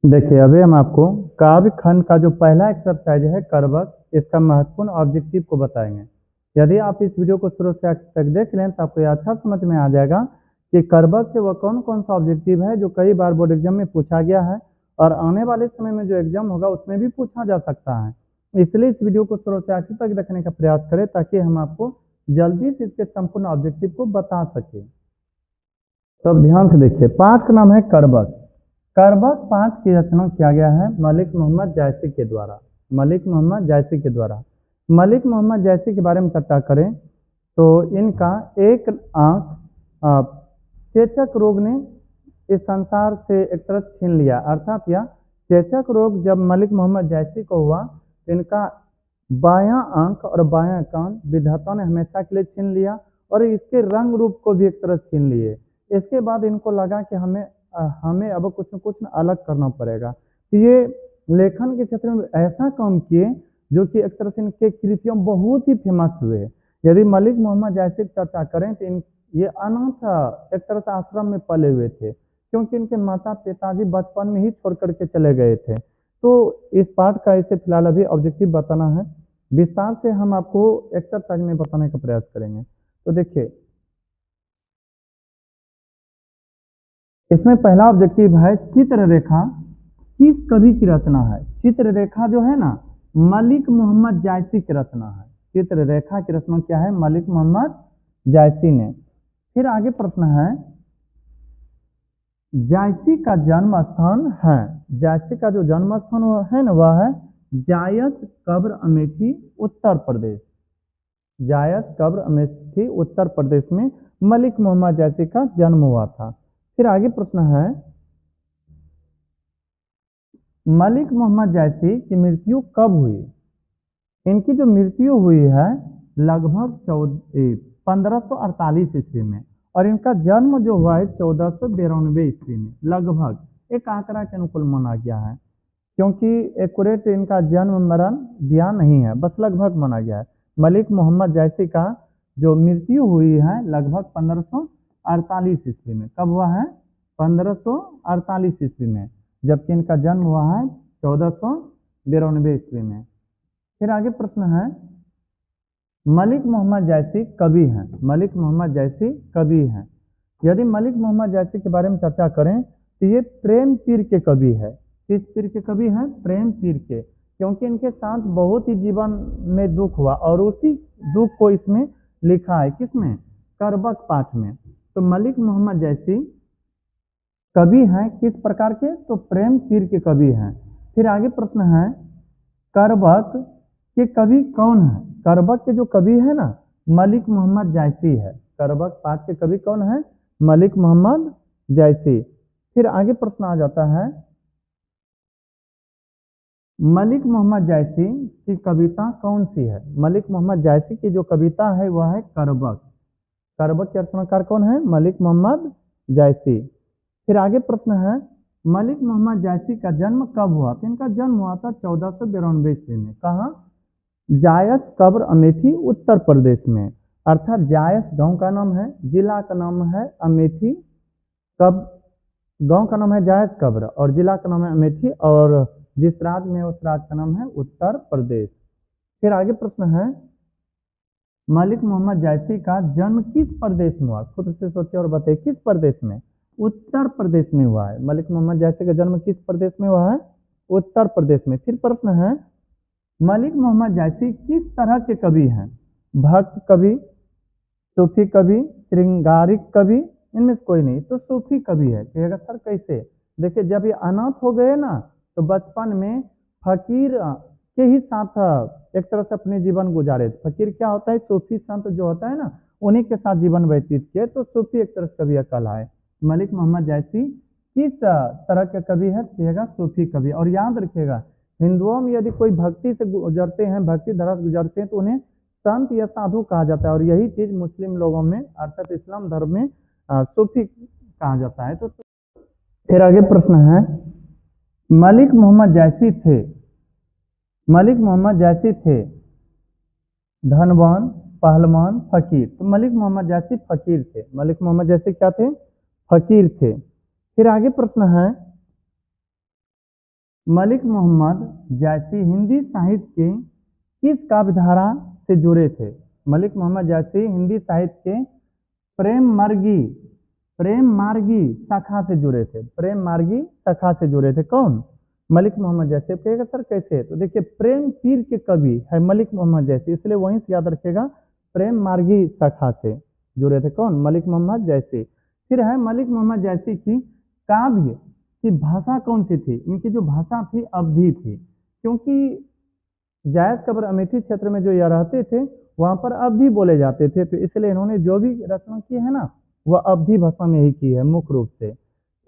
देखिए अभी हम आपको काव्य खंड का जो पहला एक्सरसाइज है करवक, इसका महत्वपूर्ण ऑब्जेक्टिव को बताएंगे। यदि आप इस वीडियो को शुरू से आखिर तक देख लें तो आपको यह अच्छा समझ में आ जाएगा कि करवक से वह कौन कौन सा ऑब्जेक्टिव है जो कई बार बोर्ड एग्जाम में पूछा गया है और आने वाले समय में जो एग्जाम होगा उसमें भी पूछा जा सकता है। इसलिए इस वीडियो को शुरू से आखिर तक देखने का प्रयास करें ताकि हम आपको जल्दी से इसके संपूर्ण ऑब्जेक्टिव को बता सके। तो अब ध्यान से देखिए, पाठ का नाम है करवक। करवक पाठ की रचना किया गया है मलिक मोहम्मद जायसी के द्वारा। मलिक मोहम्मद जायसी के द्वारा। मलिक मोहम्मद जायसी के बारे में चर्चा करें तो इनका एक आंख चेचक रोग ने इस संसार से एक तरह छीन लिया, अर्थात यह चेचक रोग जब मलिक मोहम्मद जायसी को हुआ तो इनका बायां आंख और बायां कान विधाता ने हमेशा के लिए छीन लिया और इसके रंग रूप को भी एक तरह छीन लिए। इसके बाद इनको लगा कि हमें अब कुछ न कुछ अलग करना पड़ेगा, तो ये लेखन के क्षेत्र में ऐसा काम किए जो कि एक तरह से इनके कृतियों बहुत ही फेमस हुए। यदि मलिक मोहम्मद जायसी की चर्चा करें तो ये अनाथ एक तरह से आश्रम में पले हुए थे, क्योंकि इनके माता पिताजी बचपन में ही छोड़ करके चले गए थे। तो इस पाठ का इसे फिलहाल अभी ऑब्जेक्टिव बताना है, विस्तार से हम आपको एक्सरसाइज में बताने का प्रयास करेंगे। तो देखिए, इसमें पहला ऑब्जेक्टिव है चित्र रेखा किस कवि की रचना है। चित्र रेखा जो है ना, मलिक मोहम्मद जायसी की रचना है। चित्र रेखा की रचना क्या है? मलिक मोहम्मद जायसी ने। फिर आगे प्रश्न है, जायसी का जन्म स्थान है। जायसी का जो जन्म स्थान है ना, वह है जायस कब्र अमेठी उत्तर प्रदेश। जायस कब्र अमेठी उत्तर प्रदेश में मलिक मोहम्मद जायसी का जन्म हुआ था। फिर आगे प्रश्न है, मलिक मोहम्मद जायसी की मृत्यु कब हुई? इनकी जो मृत्यु हुई है लगभग 1548 ईस्वी में, और इनका जन्म जो हुआ है 1492 ईस्वी में। लगभग एक आंकड़ा के अनुकूल माना गया है, क्योंकि एक्यूरेट इनका जन्म मरण दिया नहीं है, बस लगभग माना गया है। मलिक मोहम्मद जायसी का जो मृत्यु हुई है लगभग 1548 ईस्वी में। कब हुआ है? 1548 ईस्वी में, जबकि इनका जन्म हुआ है 1492 ईस्वी में। फिर आगे प्रश्न है, मलिक मोहम्मद जायसी कवि हैं। मलिक मोहम्मद जायसी कवि हैं। यदि मलिक मोहम्मद जायसी के बारे में चर्चा करें तो ये प्रेम पीर के कवि है। किस पीर के कवि हैं? प्रेम पीर के, क्योंकि इनके साथ बहुत ही जीवन में दुख हुआ और उसी दुख को इसमें लिखा है। किसमें? करवक पाठ में। तो मलिक मोहम्मद जायसी कवि हैं किस प्रकार के? तो प्रेम पीर के कवि हैं। फिर आगे प्रश्न है, करवक के कवि कौन है? करवक के जो कवि है ना, मलिक मोहम्मद जायसी है। करवक पाठ के कवि कौन है? मलिक मोहम्मद जायसी। फिर आगे प्रश्न आ जाता है, मलिक मोहम्मद जायसी की कविता कौन सी है? मलिक मोहम्मद जायसी की जो कविता है वह है करवक। करवक के रचनाकार कौन है? मलिक मोहम्मद जायसी। फिर आगे प्रश्न है, मलिक मोहम्मद जायसी का जन्म कब हुआ? तो इनका जन्म हुआ था 1492 ईस्वी में। कहाँ? जायस कब्र अमेठी उत्तर प्रदेश में। अर्थात जायस गांव का नाम है, जिला का नाम है अमेठी। कब? गांव का नाम है जायस कब्र और जिला का नाम है अमेठी, और जिस राज्य में उस राज्य का नाम है उत्तर प्रदेश। फिर आगे प्रश्न है, मलिक मोहम्मद जायसी का जन्म किस प्रदेश में हुआ? खुद से सोचिए और बताइए, किस प्रदेश में? उत्तर प्रदेश में हुआ है। मलिक मोहम्मद जायसी का जन्म किस प्रदेश में हुआ है? उत्तर प्रदेश में। फिर प्रश्न है, मलिक मोहम्मद जायसी किस तरह के कवि हैं? भक्त कवि, सूफी कवि, श्रृंगारिक कवि? इनमें से कोई नहीं, तो सूफी कवि है। कहेगा सर कैसे? देखिए, जब ये अनाथ हो गए ना तो बचपन में फकीर के ही साथ एक तरह से अपने जीवन गुजारे। फकीर क्या होता है? सूफी संत जो होता है ना, उन्हीं के साथ जीवन व्यतीत किए, तो सूफी एक तरह से कवि कहलाए। मलिक मोहम्मद जायसी किस तरह के कवि है? कहेगा सूफी कवि। और याद रखिएगा, हिंदुओं में यदि कोई भक्ति से गुजरते हैं, भक्ति धारा से गुजरते हैं, तो उन्हें संत या साधु कहा जाता है। और यही चीज मुस्लिम लोगों में अर्थात इस्लाम धर्म में सूफी कहा जाता है। तो फिर आगे प्रश्न है, मलिक मोहम्मद जायसी थे, मलिक मोहम्मद जायसी थे धनवान, पहलवान, फकीर? तो मलिक मोहम्मद जायसी फकीर थे। मलिक मोहम्मद जायसी क्या थे? फकीर थे। फिर आगे प्रश्न है, मलिक मोहम्मद जायसी हिंदी साहित्य के किस काव्यधारा से जुड़े थे? मलिक मोहम्मद जायसी हिंदी साहित्य के प्रेम मार्गी शाखा से जुड़े थे। प्रेम मार्गी शाखा से जुड़े थे कौन? मलिक मोहम्मद जैसी। कहेगा सर कैसे? तो देखिए प्रेम पीर के कवि है मलिक मोहम्मद जैसी, इसलिए वहीं से याद रखेगा, प्रेम मार्गी शाखा से जुड़े थे कौन? मलिक मोहम्मद जैसी। फिर है मलिक मोहम्मद जैसी की काव्य की भाषा कौन सी थी? इनकी जो भाषा थी अवधी थी, क्योंकि जायद कब्र अमेठी क्षेत्र में जो यह रहते थे वहां पर अवधी बोले जाते थे, तो इसलिए इन्होंने जो भी रचना की है ना वह अवधी भाषा में ही की है मुख्य रूप से।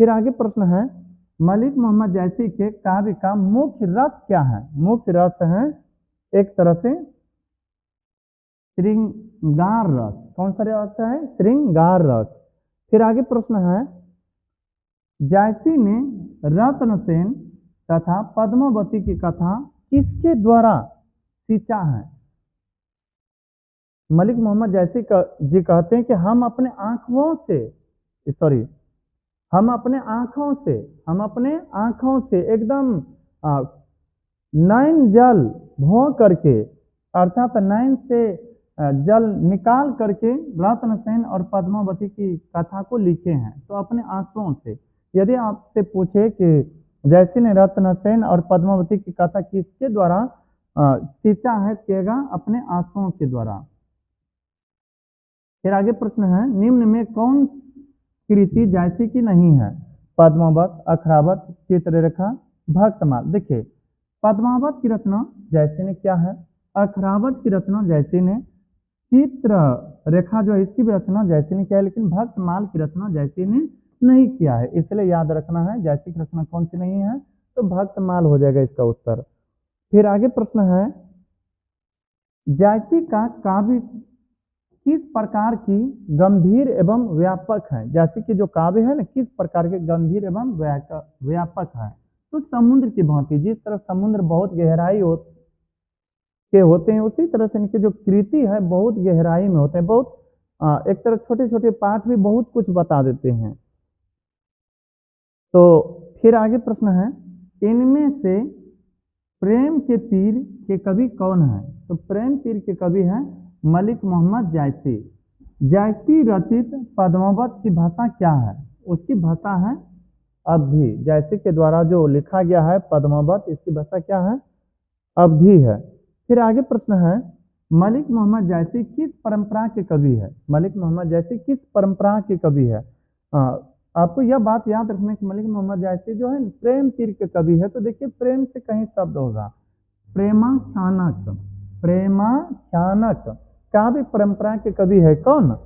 फिर आगे प्रश्न है, मलिक मोहम्मद जैसी के काव्य का मुख्य रस क्या है? मुख्य रस है एक तरह से श्रृंगार रस। कौन सा रस है? श्रृंगार रस। फिर आगे प्रश्न है, जायसी ने रत्नसेन तथा पद्मावती की कथा किसके द्वारा सींचा है? मलिक मोहम्मद जैसी जी कहते हैं कि हम अपने आंखों से एकदम नैन जल भों करके, अर्थात नैन से जल निकाल करके रत्नसेन और पद्मावती की कथा को लिखे हैं, तो अपने आंसुओं से। यदि आपसे पूछे कि जैसी ने रत्नसेन और पद्मावती की कथा किसके द्वारा सींचा है, कहेगा अपने आंसुओं के द्वारा। फिर आगे प्रश्न है, निम्न में कौन कृति जैसी की नहीं है? पद्मावत, अखरावत, चित्ररेखा, भक्तमाल। देखिए पद्मावत की रचना जैसी ने क्या है, अखरावत की रचना जैसी ने, चित्र रेखा जो इसकी भी रचना जैसी ने किया है, लेकिन भक्तमाल की रचना जैसी ने नहीं किया है, इसलिए याद रखना है जैसी की रचना कौन सी नहीं है, तो भक्तमाल हो जाएगा इसका उत्तर। फिर आगे प्रश्न है, जैसी का काव्य किस प्रकार की गंभीर एवं व्यापक है? जैसे कि जो काव्य है ना किस प्रकार के गंभीर एवं व्यापक है? तो समुद्र की भांति, जिस तरह समुद्र बहुत गहराई के होते हैं, उसी तरह से इनकी जो कृति है बहुत गहराई में होते हैं, बहुत एक तरह छोटे छोटे पाठ भी बहुत कुछ बता देते हैं। तो फिर आगे प्रश्न है, इनमें से प्रेम के पीर के कवि कौन है? तो प्रेम पीर के कवि हैं मलिक मोहम्मद जायसी। जायसी रचित पद्मावत की भाषा क्या है? उसकी भाषा है अवधी। जायसी के द्वारा जो लिखा गया है पद्मावत, इसकी भाषा क्या है? अवधी है। फिर आगे प्रश्न है, मलिक मोहम्मद जायसी किस परंपरा के कवि है? मलिक मोहम्मद जायसी किस परंपरा के कवि है? आपको यह बात याद रखना कि मलिक मोहम्मद जायसी जो है प्रेम पीर के कवि है, तो देखिए प्रेम से कहीं शब्द होगा, प्रेमाख्यानक। प्रेमाख्यानक काव्य परंपरा के कवि है कौन?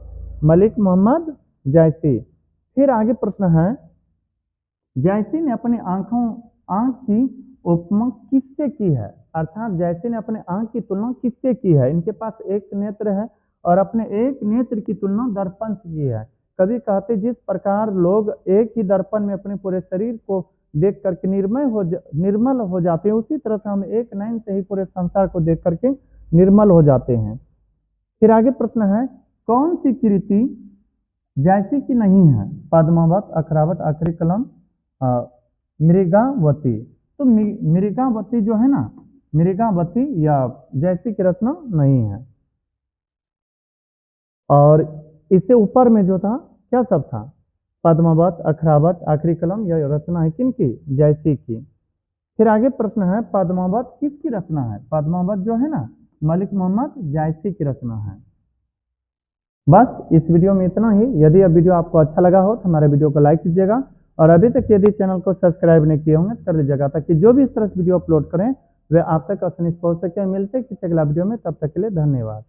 मलिक मोहम्मद जायसी। फिर आगे प्रश्न है, जायसी ने अपने आंख की उपमा किससे की है? अर्थात जायसी ने अपने आंख की तुलना किससे की है? इनके पास एक नेत्र है और अपने एक नेत्र की तुलना दर्पण से की है। कभी कहते जिस प्रकार लोग एक ही दर्पण में अपने पूरे शरीर को देख करके निर्मल हो जाते हैं, उसी तरह से हम एक नयन से ही पूरे संसार को देख करके निर्मल हो जाते हैं। फिर आगे प्रश्न है, कौन सी कृति जायसी की नहीं है? पद्मावत, अखरावत, आखिरी कलम, मृगावती। तो मृगावती जो है ना, मृगावती या जायसी की रचना नहीं है। और इससे ऊपर में जो था क्या सब था? पद्मावत, अखरावत, आखिरी कलम, यह रचना है किनकी? जायसी की। फिर आगे प्रश्न है, पद्मावत किसकी रचना है? पद्मावत जो है ना मलिक मोहम्मद जायसी की रचना है। बस इस वीडियो में इतना ही। यदि यह वीडियो आपको अच्छा लगा हो तो हमारे वीडियो को लाइक कीजिएगा, और अभी तक यदि चैनल को सब्सक्राइब नहीं किए होंगे तो कर लीजिएगा, ताकि जो भी इस तरह से वीडियो अपलोड करें वे आप तक आसानी से पहुंच सके। मिलते हैं किसी अगला वीडियो में, तब तक के लिए धन्यवाद।